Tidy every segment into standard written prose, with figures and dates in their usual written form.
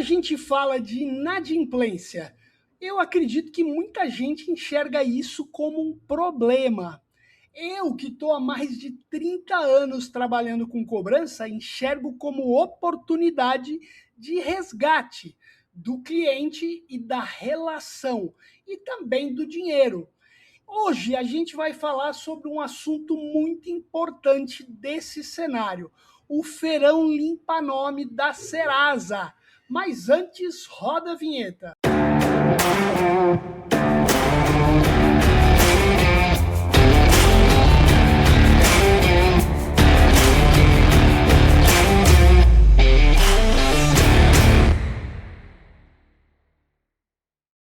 a gente fala de inadimplência, eu acredito que muita gente enxerga isso como um problema. Eu, que estou há mais de 30 anos trabalhando com cobrança, enxergo como oportunidade de resgate do cliente e da relação, e também do dinheiro. Hoje a gente vai falar sobre um assunto muito importante desse cenário, o Feirão Limpa-Nome da Serasa. Mas antes, roda a vinheta.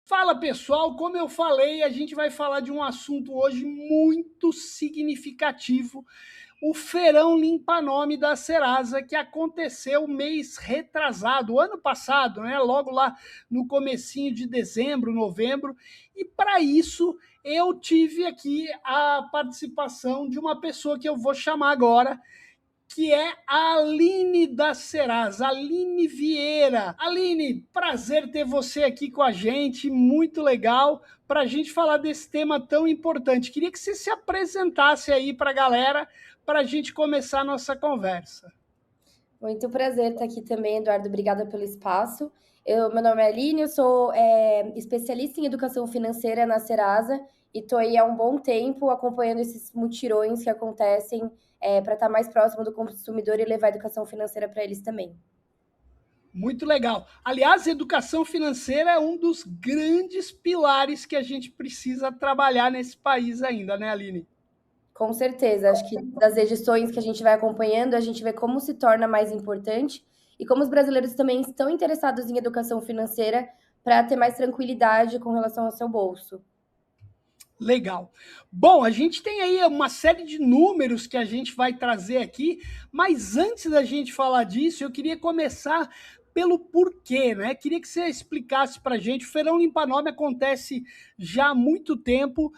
Fala pessoal, como eu falei, a gente vai falar de um assunto hoje muito significativo, o Feirão Limpa-Nome da Serasa, que aconteceu mês retrasado, ano passado, né? Logo lá no comecinho de dezembro, novembro, e para isso eu tive aqui a participação de uma pessoa que eu vou chamar agora, que é a Aline da Serasa, Aline Vieira. Aline, prazer ter você aqui com a gente, muito legal, para a gente falar desse tema tão importante. Queria que você se apresentasse aí para a galera, para a gente começar a nossa conversa. Muito prazer estar aqui também, Eduardo. Obrigada pelo espaço. Meu nome é Aline, eu sou especialista em educação financeira na Serasa e estou aí há um bom tempo acompanhando esses mutirões que acontecem para estar mais próximo do consumidor e levar a educação financeira para eles também. Muito legal. Aliás, educação financeira é um dos grandes pilares que a gente precisa trabalhar nesse país ainda, né, Aline? Com certeza, acho que das edições que a gente vai acompanhando, a gente vê como se torna mais importante e como os brasileiros também estão interessados em educação financeira para ter mais tranquilidade com relação ao seu bolso. Legal. Bom, a gente tem aí uma série de números que a gente vai trazer aqui, mas antes da gente falar disso, eu queria começar pelo porquê, né? Queria que você explicasse para a gente. O Feirão Limpa-Nome acontece já há muito tempo,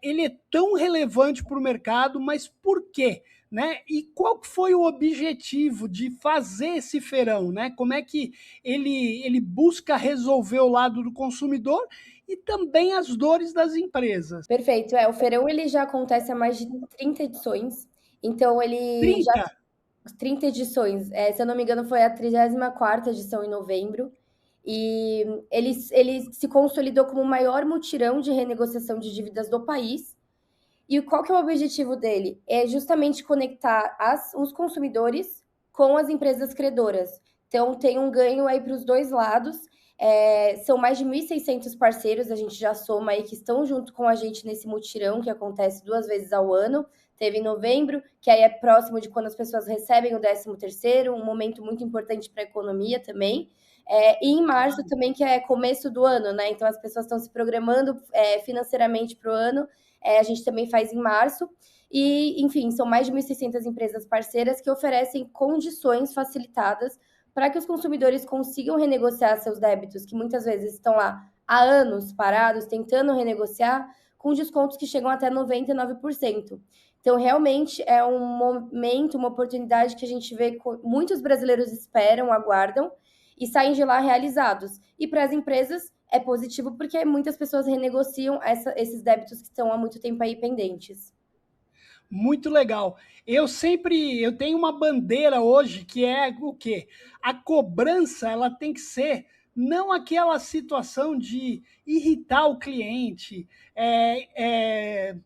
ele é tão relevante para o mercado, mas por quê? Né? E qual que foi o objetivo de fazer esse feirão? Né? Como é que ele busca resolver o lado do consumidor e também as dores das empresas? Perfeito, o feirão ele já acontece há mais de 30 edições, então ele já 30? 30 edições, se eu não me engano foi a 34ª edição em novembro, e ele se consolidou como o maior mutirão de renegociação de dívidas do país. E qual que é o objetivo dele? É justamente conectar os consumidores com as empresas credoras. Então, tem um ganho aí para os dois lados. São mais de 1.600 parceiros, a gente já soma aí, que estão junto com a gente nesse mutirão, que acontece 2 vezes ao ano. Teve em novembro, que aí é próximo de quando as pessoas recebem o 13º, um momento muito importante para a economia também. E em março também, que é começo do ano, né? Então, as pessoas estão se programando financeiramente para o ano. A gente também faz em março. E, enfim, são mais de 1.600 empresas parceiras que oferecem condições facilitadas para que os consumidores consigam renegociar seus débitos, que muitas vezes estão lá há anos parados, tentando renegociar, com descontos que chegam até 99%. Então, realmente é um momento, uma oportunidade que a gente vê que muitos brasileiros esperam, aguardam e saem de lá realizados. E para as empresas é positivo porque muitas pessoas renegociam esses débitos que estão há muito tempo aí pendentes. Muito legal. Eu tenho uma bandeira hoje que é o quê? A cobrança, ela tem que ser não aquela situação de irritar o cliente, é, é,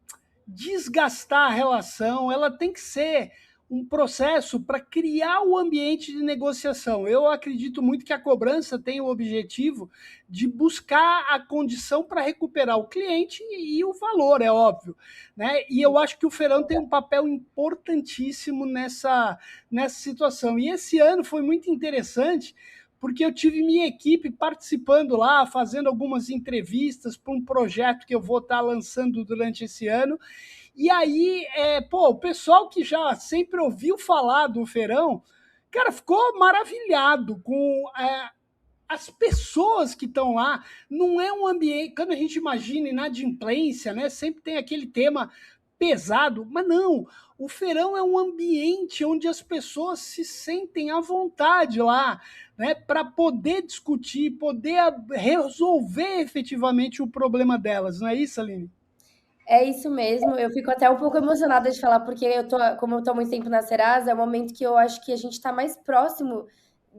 desgastar a relação, ela tem que ser um processo para criar o ambiente de negociação. Eu acredito muito que a cobrança tem o objetivo de buscar a condição para recuperar o cliente e o valor, é óbvio. Né? E eu acho que o feirão tem um papel importantíssimo nessa situação. E esse ano foi muito interessante, porque eu tive minha equipe participando lá, fazendo algumas entrevistas para um projeto que eu vou estar lançando durante esse ano. E aí, o pessoal que já sempre ouviu falar do feirão, cara, ficou maravilhado com as pessoas que estão lá. Não é um ambiente, quando a gente imagina inadimplência, né? Sempre tem aquele tema pesado, mas não. O feirão é um ambiente onde as pessoas se sentem à vontade lá, né, para poder discutir, poder resolver efetivamente o problema delas, não é isso, Aline? É isso mesmo, eu fico até um pouco emocionada de falar, porque como eu tô há muito tempo na Serasa, é um momento que eu acho que a gente está mais próximo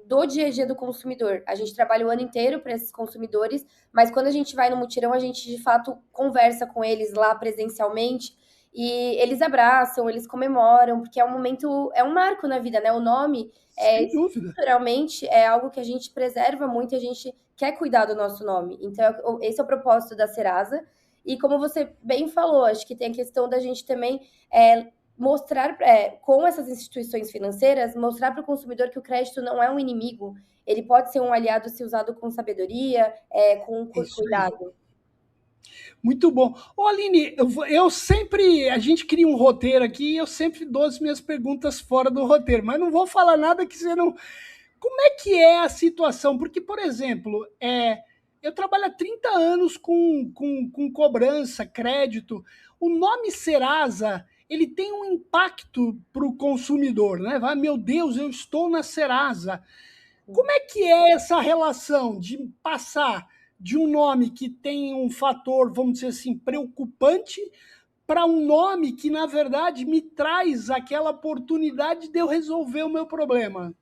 do dia a dia do consumidor. A gente trabalha o ano inteiro para esses consumidores, mas quando a gente vai no mutirão, a gente de fato conversa com eles lá presencialmente e eles abraçam, eles comemoram, porque é um momento, é um marco na vida, né? O nome Sem dúvida. culturalmente é algo que a gente preserva muito e a gente quer cuidar do nosso nome. Então, esse é o propósito da Serasa. E como você bem falou, acho que tem a questão da gente também mostrar, com essas instituições financeiras, mostrar para o consumidor que o crédito não é um inimigo, ele pode ser um aliado se usado com sabedoria, com É isso aí. cuidado. Muito bom. Ô, Aline, eu sempre. A gente cria um roteiro aqui e eu sempre dou as minhas perguntas fora do roteiro, mas não vou falar nada que você não. Como é que é a situação? Porque, por exemplo, eu trabalho há 30 anos com cobrança, crédito. O nome Serasa, ele tem um impacto para o consumidor, né? Vai, meu Deus, eu estou na Serasa. Como é que é essa relação de passar de um nome que tem um fator, vamos dizer assim, preocupante, para um nome que, na verdade, me traz aquela oportunidade de eu resolver o meu problema?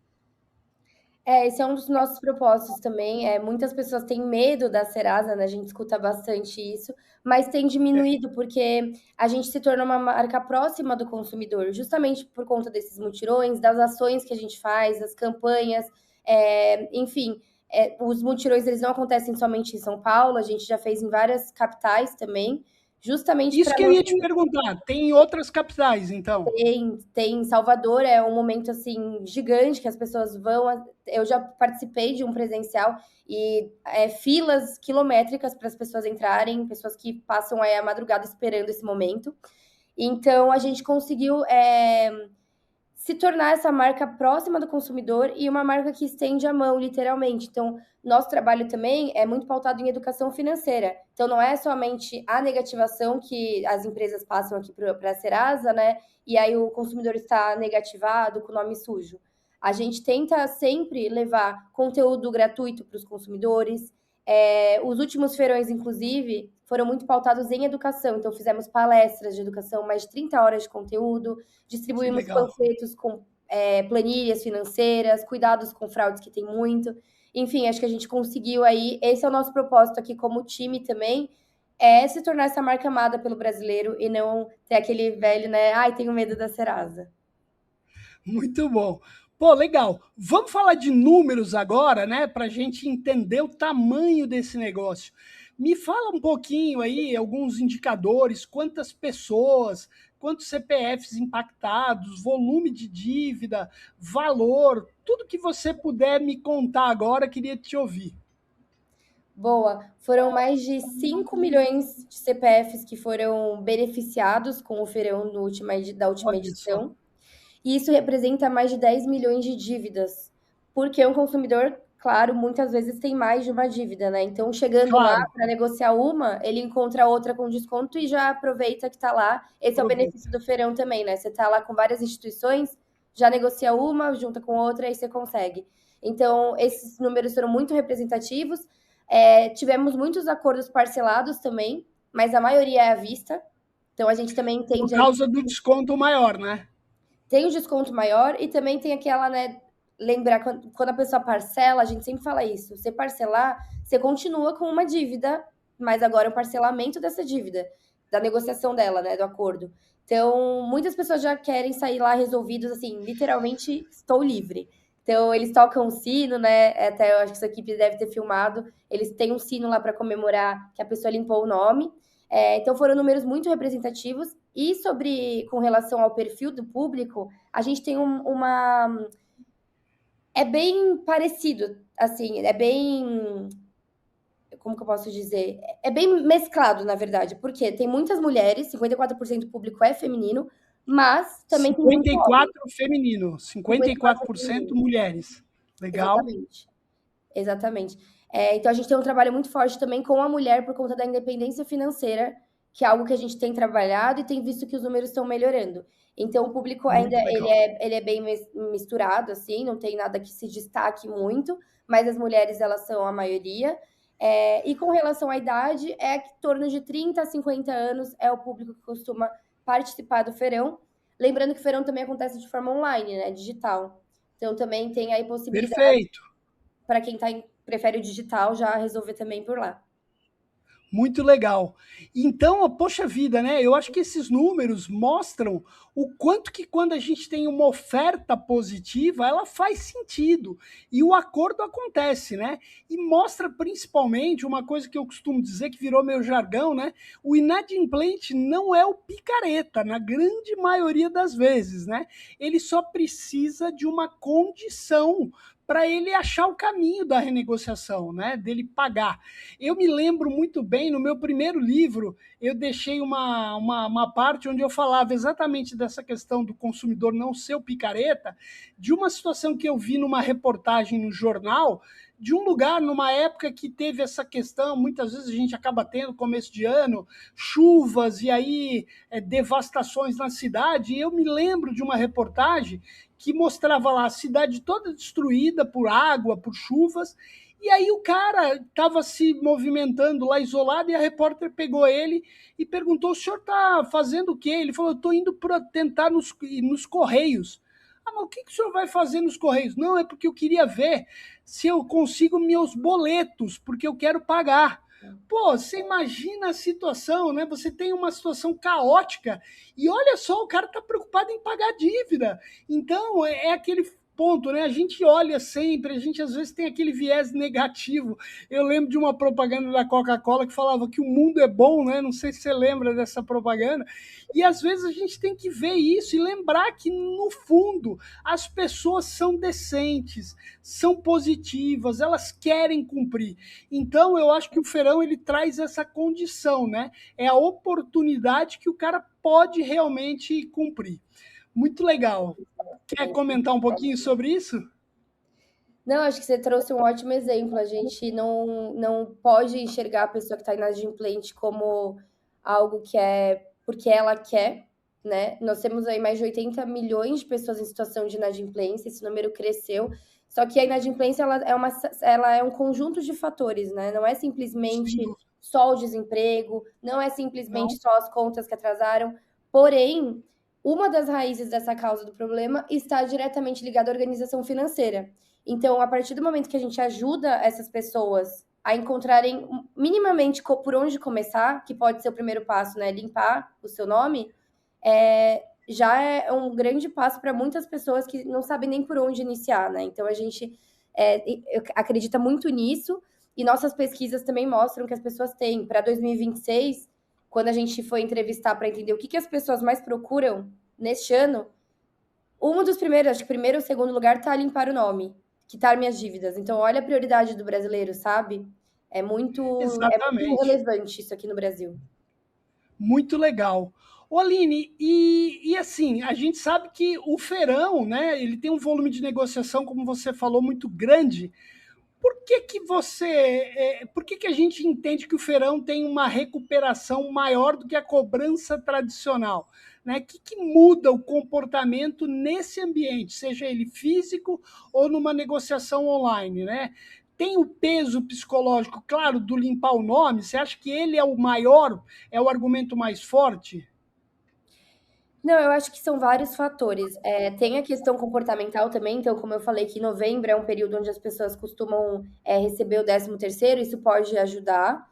Esse é um dos nossos propósitos também. Muitas pessoas têm medo da Serasa, né? A gente escuta bastante isso, mas tem É, diminuído porque a gente se tornou uma marca próxima do consumidor, justamente por conta desses mutirões, das ações que a gente faz, das campanhas, enfim. Os mutirões eles não acontecem somente em São Paulo, a gente já fez em várias capitais também, justamente isso para que eu ia te perguntar. Tem em outras capitais, então? tem Salvador, é um momento assim gigante que as pessoas vão. Eu já participei de um presencial e filas quilométricas para as pessoas entrarem, pessoas que passam aí a madrugada esperando esse momento. Então a gente conseguiu se tornar essa marca próxima do consumidor e uma marca que estende a mão, literalmente. Então, nosso trabalho também é muito pautado em educação financeira. Então, não é somente a negativação que as empresas passam aqui para a Serasa, né? E aí o consumidor está negativado, com o nome sujo. A gente tenta sempre levar conteúdo gratuito para os consumidores. Os últimos feirões, inclusive, foram muito pautados em educação. Então, fizemos palestras de educação, mais de 30 horas de conteúdo, Que distribuímos legal. panfletos com planilhas financeiras, cuidados com fraudes que tem muito. Enfim, acho que a gente conseguiu aí. Esse é o nosso propósito aqui como time também, é se tornar essa marca amada pelo brasileiro e não ter aquele velho, né? Ai, tenho medo da Serasa. Muito bom. Pô, legal. Vamos falar de números agora, né? Para a gente entender o tamanho desse negócio. Me fala um pouquinho aí, alguns indicadores, quantas pessoas, quantos CPFs impactados, volume de dívida, valor, tudo que você puder me contar agora, queria te ouvir. Boa. Foram mais de 5 milhões de CPFs que foram beneficiados com o feirão da última Olha só. edição. E isso representa mais de 10 milhões de dívidas, porque um consumidor, claro, muitas vezes tem mais de uma dívida, né? Então, chegando lá Claro, para negociar uma, ele encontra outra com desconto e já aproveita que está lá. Esse é o benefício aproveita. do feirão também, né? Você está lá com várias instituições, já negocia uma, junta com outra e você consegue. Então, esses números foram muito representativos. Tivemos muitos acordos parcelados também, mas a maioria é à vista. Então, a gente também Por entende aí. causa do desconto maior, né? Tem o desconto maior e também tem aquela, né? Lembrar quando a pessoa parcela, a gente sempre fala isso. Você parcelar, você continua com uma dívida, mas agora é um parcelamento dessa dívida, da negociação dela, né? Do acordo. Então, muitas pessoas já querem sair lá resolvidos, assim, literalmente, estou livre. Então, eles tocam o sino, né? Até eu acho que essa equipe deve ter filmado. Eles têm um sino lá para comemorar que a pessoa limpou o nome. Então, foram números muito representativos. E com relação ao perfil do público, a gente tem uma. É bem parecido, assim, é bem. Como que eu posso dizer? É bem mesclado, na verdade, porque tem muitas mulheres, 54% do público é feminino, mas também tem muito homem, 54 feminino, 54% é 54% feminino. mulheres. Legal. Exatamente. Exatamente. Então a gente tem um trabalho muito forte também com a mulher por conta da independência financeira que é algo que a gente tem trabalhado e tem visto que os números estão melhorando. Então, o público ainda Muito legal. ele é bem misturado, assim, não tem nada que se destaque muito, mas as mulheres, elas são a maioria. E com relação à idade, é que em torno de 30 a 50 anos é o público que costuma participar do feirão. Lembrando que o feirão também acontece de forma online, né, digital. Então, também tem aí possibilidade Perfeito. para quem prefere o digital já resolver também por lá. Muito legal. Então, poxa vida, né? Eu acho que esses números mostram o quanto que quando a gente tem uma oferta positiva, ela faz sentido e o acordo acontece, né? E mostra principalmente uma coisa que eu costumo dizer que virou meu jargão, né? O inadimplente não é o picareta, na grande maioria das vezes, né? Ele só precisa de uma condição para ele achar o caminho da renegociação, né? Dele pagar. Eu me lembro muito bem, no meu primeiro livro, eu deixei uma parte onde eu falava exatamente dessa questão do consumidor não ser o picareta, de uma situação que eu vi numa reportagem no jornal, de um lugar, numa época que teve essa questão, muitas vezes a gente acaba tendo, começo de ano, chuvas e aí devastações na cidade, e eu me lembro de uma reportagem que mostrava lá a cidade toda destruída por água, por chuvas, e aí o cara estava se movimentando lá isolado e a repórter pegou ele e perguntou: o senhor está fazendo o quê? Ele falou: estou indo para tentar nos Correios. Ah, mas o que, que o senhor vai fazer nos Correios? Não, é porque eu queria ver se eu consigo meus boletos, porque eu quero pagar. Pô, você imagina a situação, né? Você tem uma situação caótica e olha só, o cara está preocupado em pagar a dívida. Então, é aquele ponto, né? A gente olha sempre, a gente às vezes tem aquele viés negativo. Eu lembro de uma propaganda da Coca-Cola que falava que o mundo é bom, né? Não sei se você lembra dessa propaganda. E às vezes a gente tem que ver isso e lembrar que, no fundo, as pessoas são decentes, são positivas, elas querem cumprir. Então, eu acho que o feirão ele traz essa condição, né? É a oportunidade que o cara pode realmente cumprir. Muito legal. Quer comentar um pouquinho sobre isso? Não, acho que você trouxe um ótimo exemplo. A gente não pode enxergar a pessoa que está inadimplente como algo que é porque ela quer, né? Nós temos aí mais de 80 milhões de pessoas em situação de inadimplência, esse número cresceu. Só que a inadimplência ela é um conjunto de fatores, né? Não é Sem simplesmente dúvida. só o desemprego, não é simplesmente Não, só as contas que atrasaram. Porém, uma das raízes dessa causa do problema está diretamente ligada à organização financeira. Então, a partir do momento que a gente ajuda essas pessoas a encontrarem minimamente por onde começar, que pode ser o primeiro passo, né? Limpar o seu nome, já é um grande passo para muitas pessoas que não sabem nem por onde iniciar, né? Então, a gente acredita muito nisso e nossas pesquisas também mostram que as pessoas têm. Para 2026, quando a gente foi entrevistar para entender o que as pessoas mais procuram neste ano, um dos primeiros, acho que primeiro ou segundo lugar, tá limpar o nome, quitar minhas dívidas. Então, olha a prioridade do brasileiro, sabe? É muito exatamente. relevante isso aqui no Brasil. Muito legal. Ô, Aline, e assim, a gente sabe que o feirão, né, ele tem um volume de negociação, como você falou, muito grande. Por que que a gente entende que o feirão tem uma recuperação maior do que a cobrança tradicional? Né? Que muda o comportamento nesse ambiente, seja ele físico ou numa negociação online, né? Tem o peso psicológico, claro, do limpar o nome. Você acha que ele é o maior, é o argumento mais forte? Não, eu acho que são vários fatores. Tem a questão comportamental também, então, como eu falei que novembro é um período onde as pessoas costumam receber o 13º, isso pode ajudar.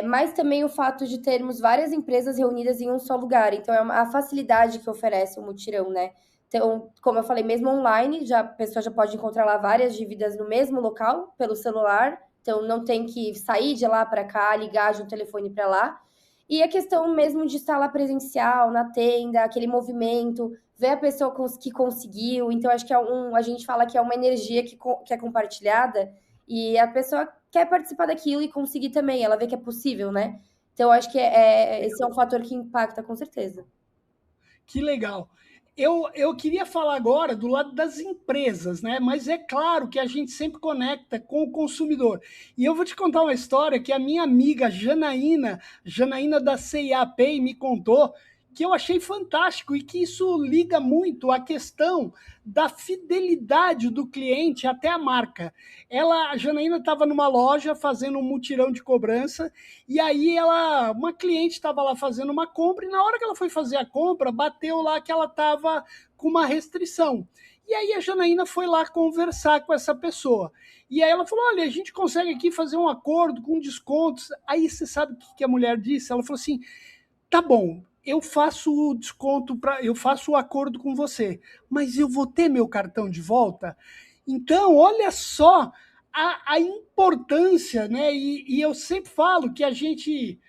Mas também o fato de termos várias empresas reunidas em um só lugar, então é a facilidade que oferece o mutirão, né? Então, como eu falei, mesmo online, a pessoa já pode encontrar lá várias dívidas no mesmo local, pelo celular, então não tem que sair de lá para cá, ligar de um telefone para lá. E a questão mesmo de estar lá presencial, na tenda, aquele movimento, ver a pessoa que conseguiu. Então, acho que a gente fala que é uma energia que é compartilhada e a pessoa quer participar daquilo e conseguir também, ela vê que é possível, né? Então, acho que esse é um fator que impacta com certeza. Que legal. Eu queria falar agora do lado das empresas, né? Mas é claro que a gente sempre conecta com o consumidor. E eu vou te contar uma história que a minha amiga Janaína da CIA Pay, me contou, que eu achei fantástico e que isso liga muito à questão da fidelidade do cliente até a marca. A Janaína estava numa loja fazendo um mutirão de cobrança e aí uma cliente estava lá fazendo uma compra e na hora que ela foi fazer a compra, bateu lá que ela estava com uma restrição. E aí a Janaína foi lá conversar com essa pessoa. E aí ela falou: olha, a gente consegue aqui fazer um acordo com descontos. Aí você sabe o que a mulher disse? Ela falou assim: tá bom, eu faço o desconto eu faço o acordo com você, mas eu vou ter meu cartão de volta. Então, olha só a importância, né? E eu sempre falo que a gente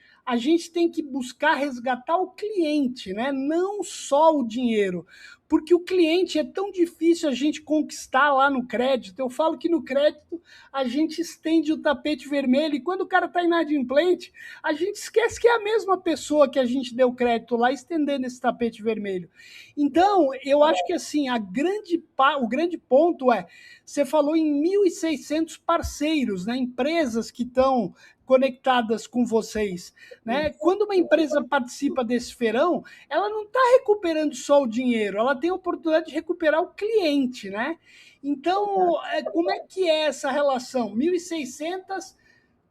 tem que buscar resgatar o cliente, né? Não só o dinheiro, porque o cliente é tão difícil a gente conquistar lá no crédito. Eu falo que no crédito a gente estende o tapete vermelho e quando o cara está inadimplente, a gente esquece que é a mesma pessoa que a gente deu crédito lá estendendo esse tapete vermelho. Então, eu acho que assim, o grande ponto é, você falou em 1.600 parceiros, né, empresas que estão conectadas com vocês, né? Quando uma empresa participa desse feirão, ela não está recuperando só o dinheiro, ela tem a oportunidade de recuperar o cliente, né? Então, como é que é essa relação? 1.600,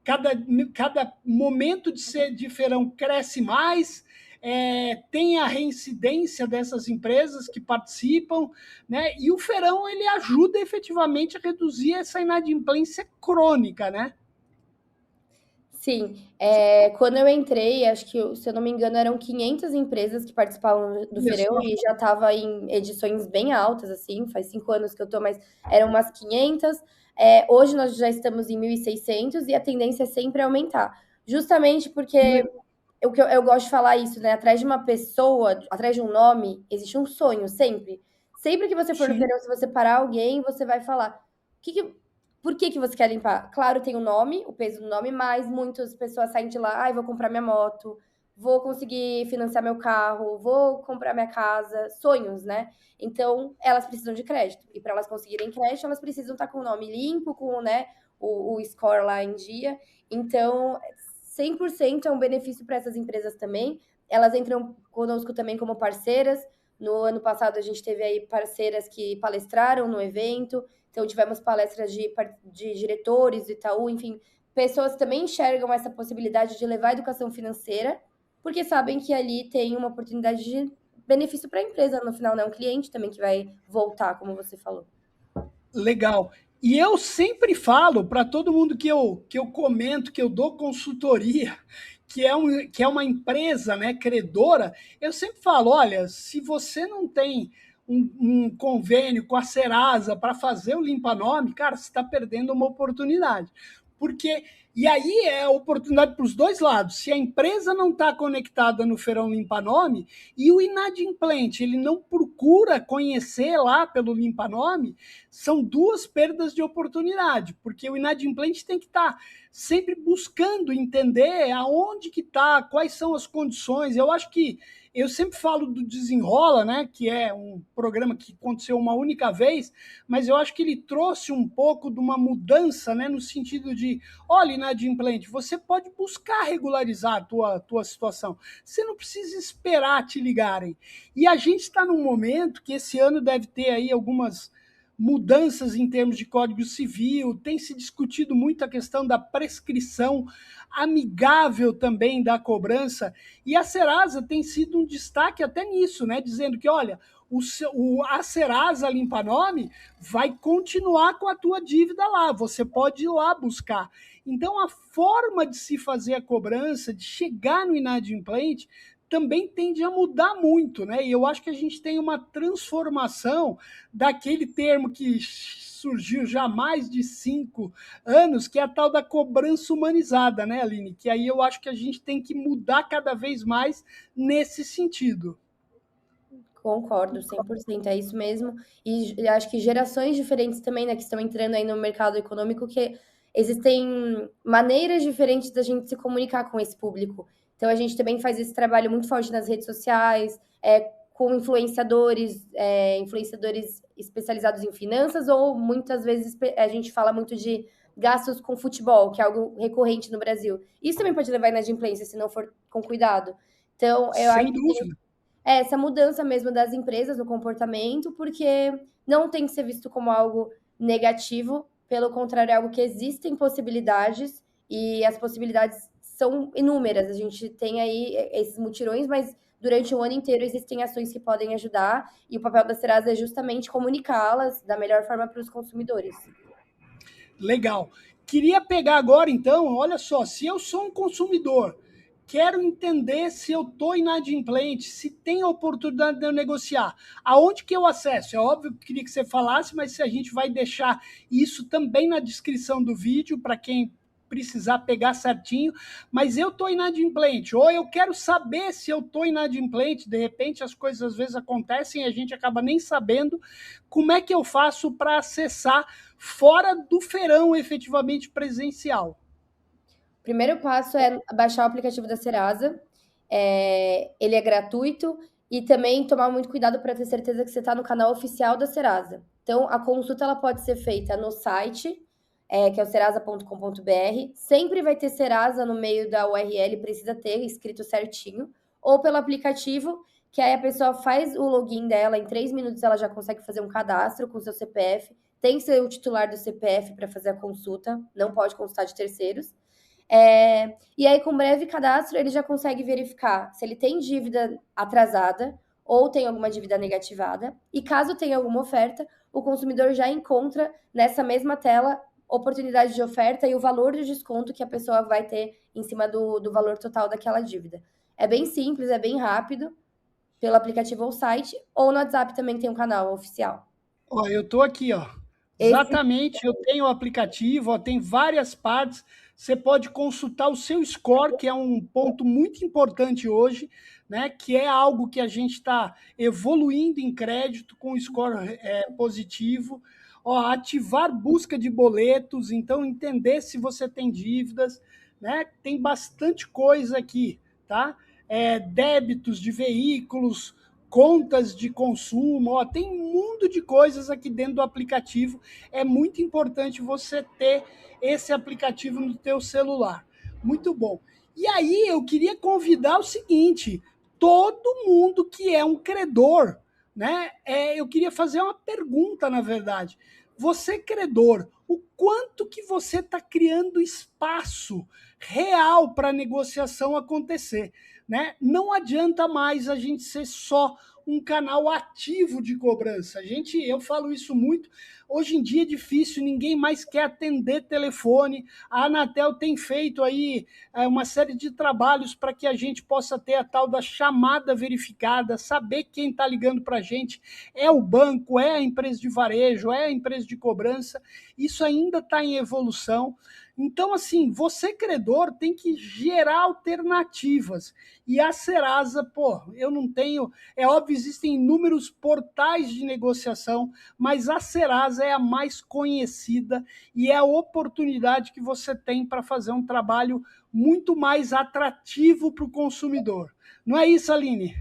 cada momento de feirão cresce mais, tem a reincidência dessas empresas que participam, né? E o feirão ele ajuda efetivamente a reduzir essa inadimplência crônica, né? Sim, quando eu entrei, acho que, se eu não me engano, eram 500 empresas que participavam do Isso. feirão e já estava em edições bem altas, assim, faz 5 anos que eu tô, mas eram umas 500. Hoje nós já estamos em 1.600 e a tendência é sempre aumentar. Justamente porque eu gosto de falar isso, né? Atrás de uma pessoa, atrás de um nome, existe um sonho, sempre. Sempre que você for no Sim. feirão, se você parar alguém, você vai falar: por que que você quer limpar? Claro, tem o nome, o peso do nome, mas muitas pessoas saem de lá, ai, vou comprar minha moto, vou conseguir financiar meu carro, vou comprar minha casa, sonhos, né? Então, elas precisam de crédito. E para elas conseguirem crédito, elas precisam estar com o nome limpo, com, né, o score lá em dia. Então, 100% é um benefício para essas empresas também. Elas entram conosco também como parceiras. No ano passado, a gente teve aí parceiras que palestraram no evento. Então, tivemos palestras de diretores do Itaú, enfim, pessoas que também enxergam essa possibilidade de levar a educação financeira, porque sabem que ali tem uma oportunidade de benefício para a empresa, no final, não é um cliente também que vai voltar, como você falou. Legal. E eu sempre falo para todo mundo que eu comento, que eu dou consultoria, que é uma empresa, né, credora, eu sempre falo: olha, se você não tem um convênio com a Serasa para fazer o limpa-nome, cara, você está perdendo uma oportunidade. Porque, e aí é oportunidade para os dois lados. Se a empresa não está conectada no Feirão Limpa-Nome e o inadimplente ele não procura conhecer lá pelo Limpa-Nome, são duas perdas de oportunidade, porque o inadimplente tem que estar sempre buscando entender aonde que está, quais são as condições. Eu acho que eu sempre falo do Desenrola, né, que é um programa que aconteceu uma única vez, mas eu acho que ele trouxe um pouco de uma mudança, né, no sentido de, olha, inadimplente, você pode buscar regularizar a tua situação. Você não precisa esperar te ligarem. E a gente está num momento que esse ano deve ter aí algumas mudanças em termos de Código Civil, tem se discutido muito a questão da prescrição amigável também da cobrança, e a Serasa tem sido um destaque até nisso, né? Dizendo que, olha, a Serasa Limpa Nome vai continuar com a tua dívida lá, você pode ir lá buscar. Então, a forma de se fazer a cobrança, de chegar no inadimplente, também tende a mudar muito, né? E eu acho que a gente tem uma transformação daquele termo que surgiu já há mais de 5 anos, que é a tal da cobrança humanizada, né, Aline? Que aí eu acho que a gente tem que mudar cada vez mais nesse sentido. Concordo, 100%, é isso mesmo. E acho que gerações diferentes também, né, que estão entrando aí no mercado econômico, que existem maneiras diferentes da gente se comunicar com esse público. Então, a gente também faz esse trabalho muito forte nas redes sociais, com influenciadores, influenciadores especializados em finanças, ou muitas vezes a gente fala muito de gastos com futebol, que é algo recorrente no Brasil. Isso também pode levar à inadimplência, se não for com cuidado. Então, eu acho Sem que tem dúvida. essa mudança mesmo das empresas no comportamento, porque não tem que ser visto como algo negativo, pelo contrário, é algo que existem possibilidades, e as possibilidades são inúmeras. A gente tem aí esses mutirões, mas durante o ano inteiro existem ações que podem ajudar, e o papel da Serasa é justamente comunicá-las da melhor forma para os consumidores. Legal. Queria pegar agora, então, olha só, se eu sou um consumidor, quero entender se eu estou inadimplente, se tem a oportunidade de eu negociar. Aonde que eu acesso? É óbvio que eu queria que você falasse, mas se a gente vai deixar isso também na descrição do vídeo, para quem precisar pegar certinho, mas eu estou inadimplente, ou eu quero saber se eu estou inadimplente, de repente as coisas às vezes acontecem e a gente acaba nem sabendo. Como é que eu faço para acessar fora do feirão efetivamente presencial? O primeiro passo é baixar o aplicativo da Serasa. Ele é gratuito, e também tomar muito cuidado para ter certeza que você está no canal oficial da Serasa. Então, a consulta ela pode ser feita no site, que é o serasa.com.br. Sempre vai ter Serasa no meio da URL, precisa ter escrito certinho. Ou pelo aplicativo, que aí a pessoa faz o login dela, em 3 minutos ela já consegue fazer um cadastro com seu CPF. Tem que ser o titular do CPF para fazer a consulta, não pode consultar de terceiros. E aí, com breve cadastro, ele já consegue verificar se ele tem dívida atrasada ou tem alguma dívida negativada. E caso tenha alguma oferta, o consumidor já encontra nessa mesma tela oportunidade de oferta e o valor do desconto que a pessoa vai ter em cima do valor total daquela dívida. É bem simples, é bem rápido, pelo aplicativo ou site, ou no WhatsApp também tem um canal oficial. Ó, eu estou aqui, ó. Esse Exatamente, eu tenho o aplicativo, ó, tem várias partes. Você pode consultar o seu score, que é um ponto muito importante hoje, né? Que é algo que a gente está evoluindo em crédito com o score positivo. Ó, ativar busca de boletos, então entender se você tem dívidas, né? Tem bastante coisa aqui, tá? Débitos de veículos, contas de consumo, ó, tem um mundo de coisas aqui dentro do aplicativo. É muito importante você ter esse aplicativo no teu celular. Muito bom. E aí eu queria convidar o seguinte, todo mundo que é um credor, né? Eu queria fazer uma pergunta, na verdade. Você, credor, o quanto que você está criando espaço real para a negociação acontecer? Né? Não adianta mais a gente ser só um canal ativo de cobrança. Eu falo isso muito. Hoje em dia é difícil, ninguém mais quer atender telefone. A Anatel tem feito aí uma série de trabalhos para que a gente possa ter a tal da chamada verificada, saber quem está ligando para a gente. É o banco, é a empresa de varejo, é a empresa de cobrança. Isso ainda está em evolução. Então, assim, você, credor, tem que gerar alternativas. E a Serasa, pô, eu não tenho. É óbvio, existem inúmeros portais de negociação, mas a Serasa é a mais conhecida e é a oportunidade que você tem para fazer um trabalho muito mais atrativo para o consumidor. Não é isso, Aline?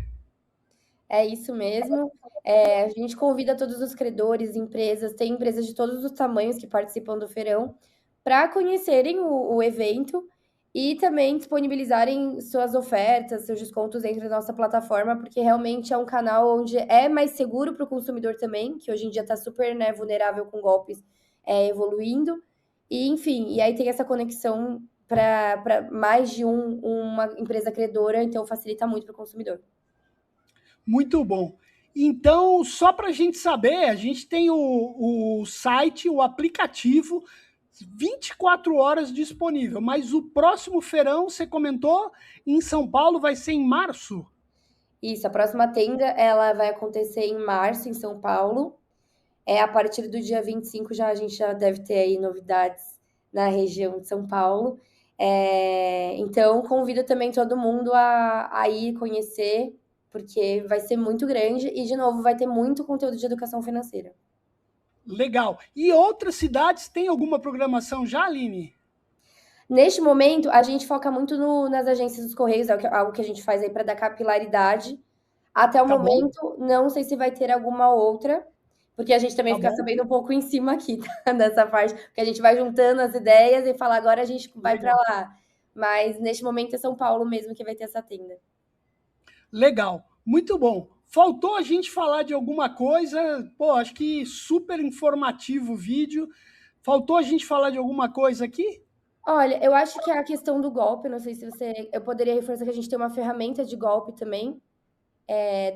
É isso mesmo. A gente convida todos os credores, empresas, tem empresas de todos os tamanhos que participam do feirão, para conhecerem o evento e também disponibilizarem suas ofertas, seus descontos dentro da nossa plataforma, porque realmente é um canal onde é mais seguro para o consumidor também, que hoje em dia está super, né, vulnerável com golpes evoluindo. E, enfim, e aí tem essa conexão para mais de uma empresa credora, então facilita muito para o consumidor. Muito bom. Então, só para a gente saber, a gente tem o site, o aplicativo, 24 horas disponível. Mas o próximo feirão, você comentou, em São Paulo, vai ser em março? Isso, a próxima tenda, ela vai acontecer em março, em São Paulo. A partir do dia 25 a gente já deve ter aí novidades na região de São Paulo. Então, convido também todo mundo a ir conhecer, porque vai ser muito grande e, de novo, vai ter muito conteúdo de educação financeira. Legal. E outras cidades têm alguma programação já, Aline? Neste momento, a gente foca muito nas agências dos Correios, algo que a gente faz aí para dar capilaridade. Até o Tá bom? momento, não sei se vai ter alguma outra, porque a gente também Tá fica bom? sabendo um pouco em cima aqui, tá? Dessa parte, porque a gente vai juntando as ideias e fala, agora a gente vai para Legal. lá. Mas neste momento é São Paulo mesmo que vai ter essa tenda. Legal. Muito bom. Faltou a gente falar de alguma coisa? Pô, acho que super informativo o vídeo. Faltou a gente falar de alguma coisa aqui? Olha, eu acho que é a questão do golpe, não sei se você. Eu poderia reforçar que a gente tem uma ferramenta de golpe também,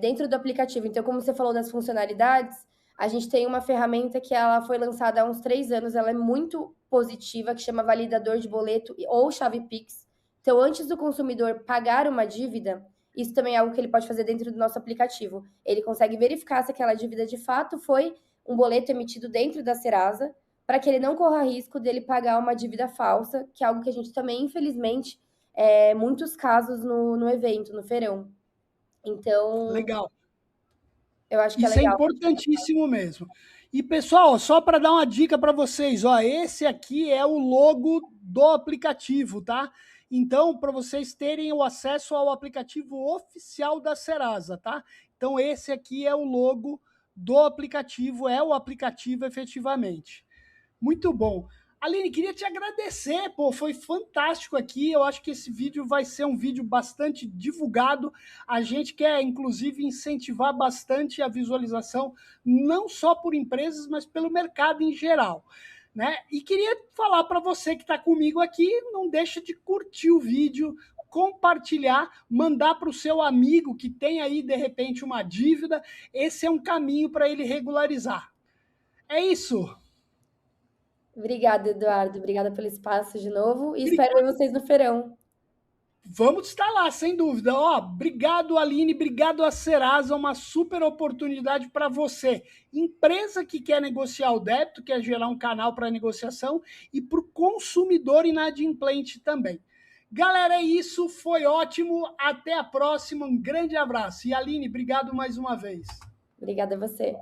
dentro do aplicativo. Então, como você falou das funcionalidades, a gente tem uma ferramenta que ela foi lançada há uns 3 anos, ela é muito positiva, que chama validador de boleto ou chave Pix. Então, antes do consumidor pagar uma dívida, isso também é algo que ele pode fazer dentro do nosso aplicativo. Ele consegue verificar se aquela dívida de fato foi um boleto emitido dentro da Serasa, para que ele não corra risco dele pagar uma dívida falsa, que é algo que a gente também, infelizmente, muitos casos no evento, no feirão. Então, Legal. eu acho que é Isso é legal. importantíssimo mesmo. E pessoal, só para dar uma dica para vocês, ó, esse aqui é o logo do aplicativo, tá? Então, para vocês terem o acesso ao aplicativo oficial da Serasa, tá? Então, esse aqui é o logo do aplicativo, é o aplicativo efetivamente. Muito bom. Aline, queria te agradecer, pô, foi fantástico aqui. Eu acho que esse vídeo vai ser um vídeo bastante divulgado. A gente quer, inclusive, incentivar bastante a visualização, não só por empresas, mas pelo mercado em geral. Né? E queria falar para você que está comigo aqui, não deixa de curtir o vídeo, compartilhar, mandar para o seu amigo que tem aí, de repente, uma dívida. Esse é um caminho para ele regularizar. É isso. Obrigada, Eduardo. Obrigada pelo espaço de novo e espero ver vocês no feirão. Vamos estar lá, sem dúvida. Ó, obrigado, Aline, obrigado a Serasa, uma super oportunidade para você. Empresa que quer negociar o débito, quer gerar um canal para negociação e para o consumidor inadimplente também. Galera, é isso, foi ótimo. Até a próxima, um grande abraço. E Aline, obrigado mais uma vez. Obrigada a você.